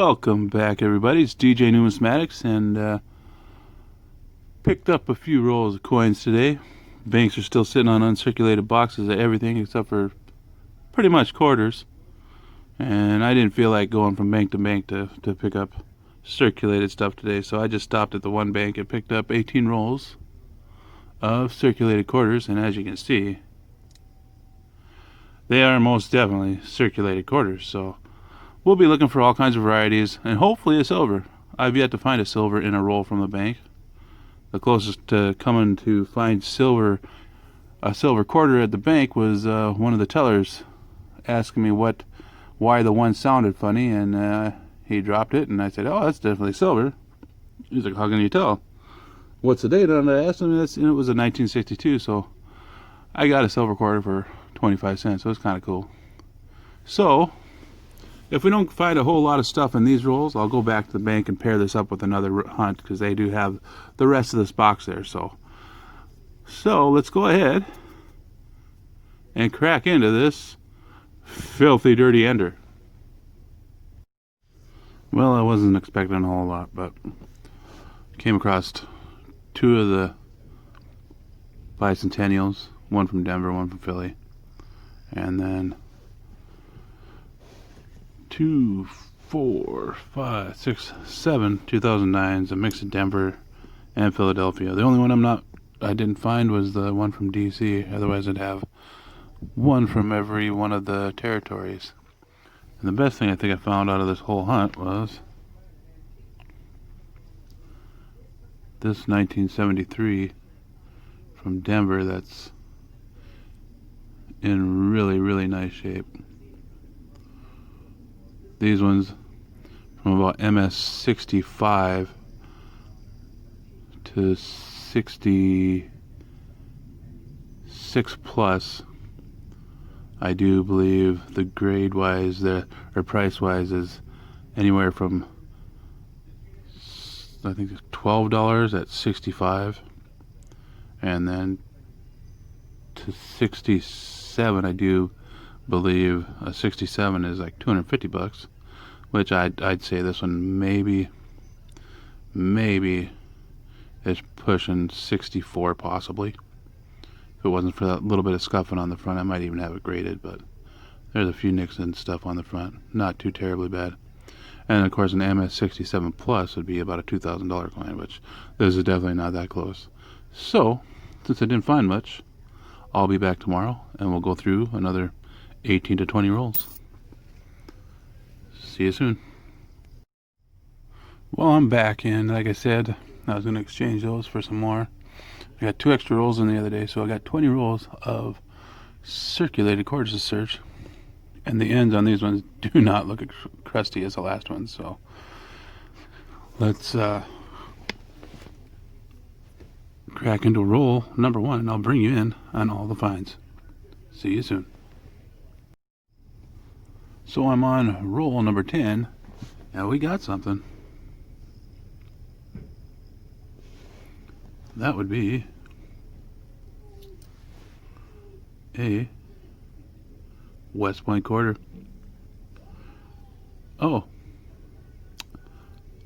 Welcome back, everybody. It's DJ Numismatics, and picked up a few rolls of coins today. Banks are still sitting on uncirculated boxes of everything except for pretty much quarters. And I didn't feel like going from bank to bank to pick up circulated stuff today, so I just stopped at the one bank and picked up 18 rolls of circulated quarters. And as you can see, they are most definitely circulated quarters, so we'll be looking for all kinds of varieties, and hopefully a silver. I've yet to find a silver in a roll from the bank. The closest to coming to find a silver quarter at the bank was one of the tellers asking me why the one sounded funny, and he dropped it, and I said, "Oh, that's definitely silver." He's like, "How can you tell?" "What's the date?" And I asked him, and it was a 1962, so I got a silver quarter for 25 cents, so it's kind of cool. So if we don't find a whole lot of stuff in these rolls, I'll go back to the bank and pair this up with another hunt, because they do have the rest of this box there. So let's go ahead and crack into this filthy dirty ender. Well, I wasn't expecting a whole lot, but came across two of the bicentennials, one from Denver, one from Philly, and then 2, 4, 5, 6, 7 2009s, a mix of Denver and Philadelphia. The only one I didn't find was the one from DC. Otherwise, I'd have one from every one of the territories. And the best thing I think I found out of this whole hunt was this 1973 from Denver that's in really, really nice shape. These ones from about MS 65 to 66 plus. I do believe the grade wise, or price wise, is anywhere from, I think it's $12 at 65, and then to 67. I do believe a 67 is like $250, which I'd say this one maybe is pushing 64 possibly. If it wasn't for that little bit of scuffing on the front, I might even have it graded, but there's a few nicks and stuff on the front, not too terribly bad. And of course an MS67 plus would be about a $2,000 coin, which this is definitely not that close. So since I didn't find much, I'll be back tomorrow and we'll go through another 18 to 20 rolls. See you soon. Well, I'm back, and like I said, I was going to exchange those for some more. I got 2 extra rolls in the other day, so I got 20 rolls of circulated quarters to search, and the ends on these ones do not look as crusty as the last ones. So let's crack into roll number 1, and I'll bring you in on all the finds. See you soon. So I'm on roll number 10, and we got something. That would be a West Point quarter. Oh,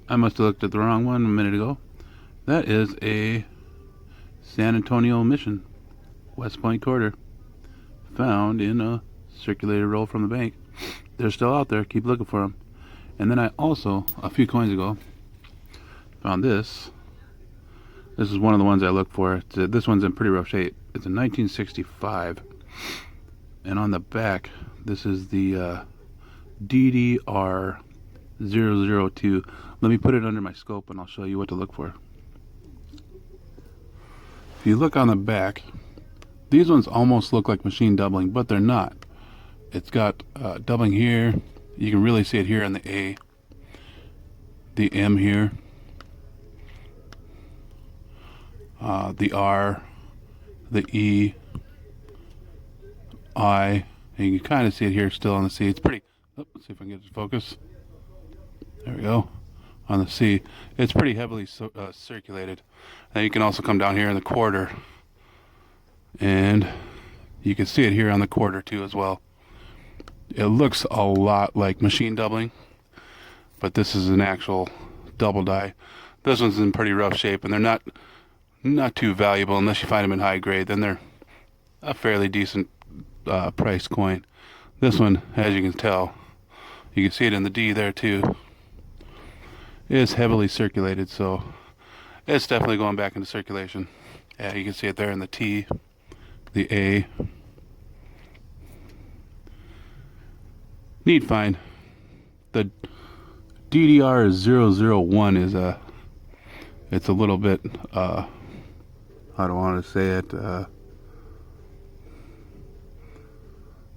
I must have looked at the wrong one a minute ago. That is a San Antonio Mission West Point quarter, found in a circulated roll from the bank. They're still out there. Keep looking for them. And then I also, a few coins ago, found this. This is one of the ones I look for. This one's in pretty rough shape. It's a 1965, and on the back, this is the DDR002. Let me put it under my scope, and I'll show you what to look for. If you look on the back, these ones almost look like machine doubling, but they're not. It's got doubling here. You can really see it here on the A, the M here, the R, the E, I, and you can kind of see it here still on the C. It's pretty, let's see if I can get it to focus. There we go. On the C, it's pretty heavily circulated. And you can also come down here in the quarter, and you can see it here on the quarter too as well. It looks a lot like machine doubling, but this is an actual double die. This one's in pretty rough shape, and they're not too valuable unless you find them in high grade. Then they're a fairly decent price coin. This one, as you can tell, you can see it in the D there too, is heavily circulated, so it's definitely going back into circulation. Yeah, you can see it there in the T, the A. Neat find. The DDR 001 is it's a little bit, how do I want to say it,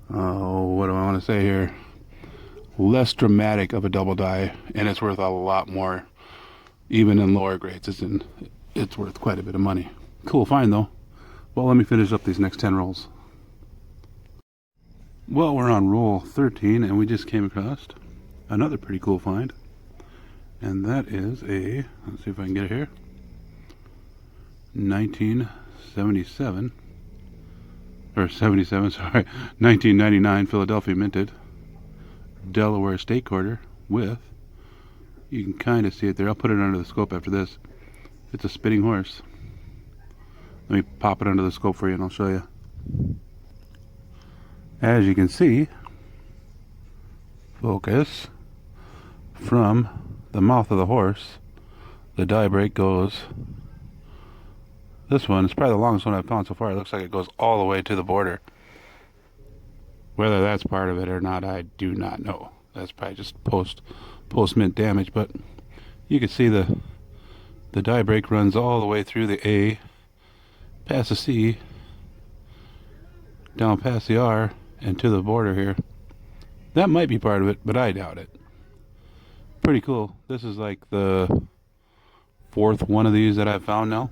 what do I want to say here? Less dramatic of a double die, and it's worth a lot more, even in lower grades. It's worth quite a bit of money. Cool find though. Well, let me finish up these next 10 rolls. Well, we're on roll 13, and we just came across another pretty cool find, and that is let's see if I can get it here, 1977, or 77, sorry, 1999 Philadelphia minted Delaware State Quarter with, you can kind of see it there, I'll put it under the scope after this, it's a spitting horse. Let me pop it under the scope for you and I'll show you. As you can see, focus, from the mouth of the horse, the die break goes, this one is probably the longest one I've found so far. It looks like it goes all the way to the border. Whether that's part of it or not, I do not know. That's probably just post mint damage, but you can see the die break runs all the way through the A, past the C, down past the R, and to the border here. That might be part of it, but I doubt it. Pretty cool. This is like the fourth one of these that I've found now.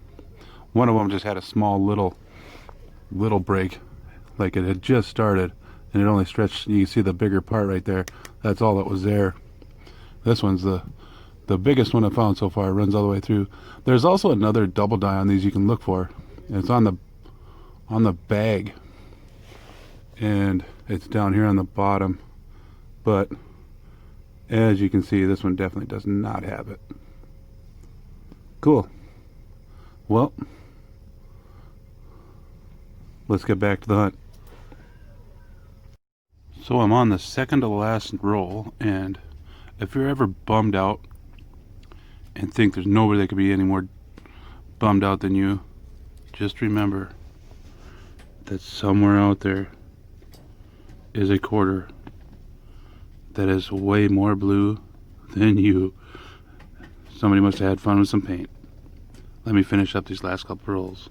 One of them just had a small little break, like it had just started, and it only stretched. You can see the bigger part right there. That's all that was there. This one's the biggest one I found so far. It runs all the way through. There's also another double die on these you can look for. It's on the bag, and it's down here on the bottom. But as you can see, this one definitely does not have it. Cool. Well, let's get back to the hunt. So I'm on the second to last roll, and if you're ever bummed out and think there's nobody that could be any more bummed out than you, just remember that somewhere out there is a quarter that is way more blue than you. Somebody must have had fun with some paint. Let me finish up these last couple rolls.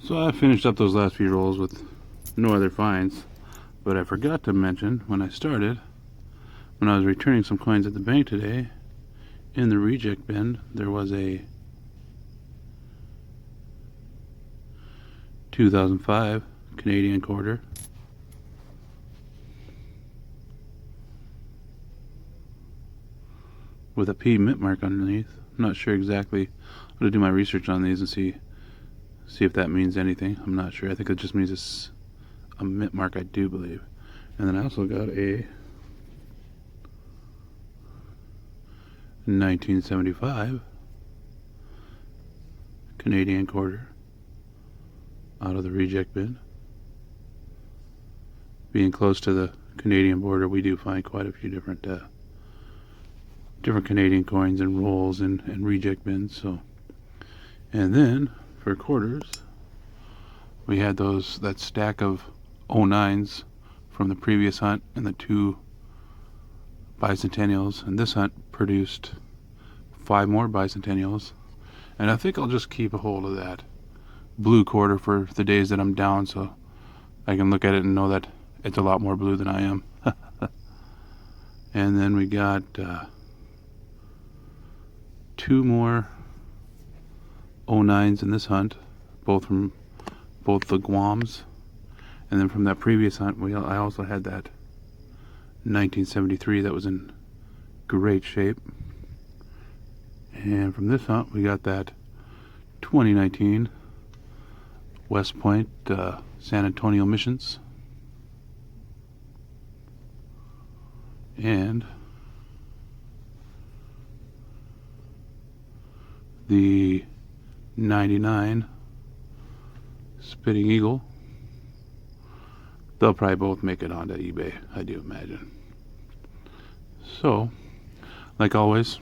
So I finished up those last few rolls with no other finds, but I forgot to mention when I started, when I was returning some coins at the bank today, in the reject bin there was a 2005 Canadian quarter, with a P mint mark underneath. I'm not sure exactly. I'm going to do my research on these and see if that means anything. I'm not sure. I think it just means it's a mint mark, I do believe. And then I also got a 1975 Canadian quarter out of the reject bin. Being close to the Canadian border, we do find quite a few different Canadian coins and rolls and reject bins. So, and then for quarters, we had that stack of 09s from the previous hunt and the two bicentennials, and this hunt produced 5 more bicentennials, and I think I'll just keep a hold of that blue quarter for the days that I'm down, so I can look at it and know that it's a lot more blue than I am. And then we got 2 more 09s in this hunt, both from the Guams, and then from that previous hunt I also had that 1973 that was in great shape, and from this hunt we got that 2019 West Point San Antonio Missions. and the 99 Spitting Eagle. They'll probably both make it onto eBay, I do imagine. So, like always,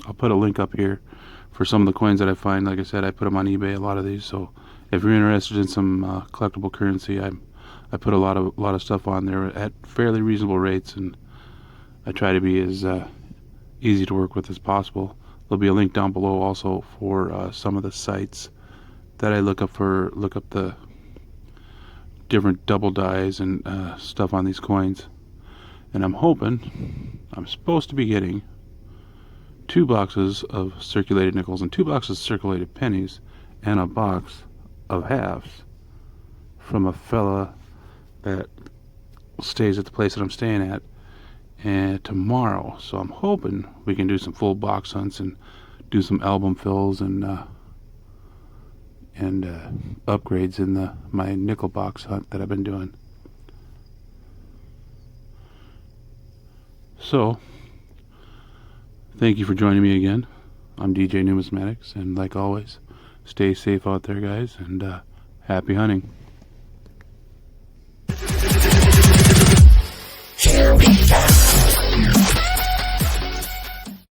I'll put a link up here for some of the coins that I find. Like I said, I put them on eBay, a lot of these. So, if you're interested in some collectible currency, I put a lot of stuff on there at fairly reasonable rates, and I try to be as easy to work with as possible. There'll be a link down below also for some of the sites that I look up the different double dies and stuff on these coins. And I'm supposed to be getting 2 boxes of circulated nickels and 2 boxes of circulated pennies and a box of halves from a fella that stays at the place that I'm staying at and tomorrow. So I'm hoping we can do some full box hunts and do some album fills and upgrades in my nickel box hunt that I've been doing. So, thank you for joining me again. I'm DJ Numismatics, and like always, stay safe out there, guys, and happy hunting. Here we go.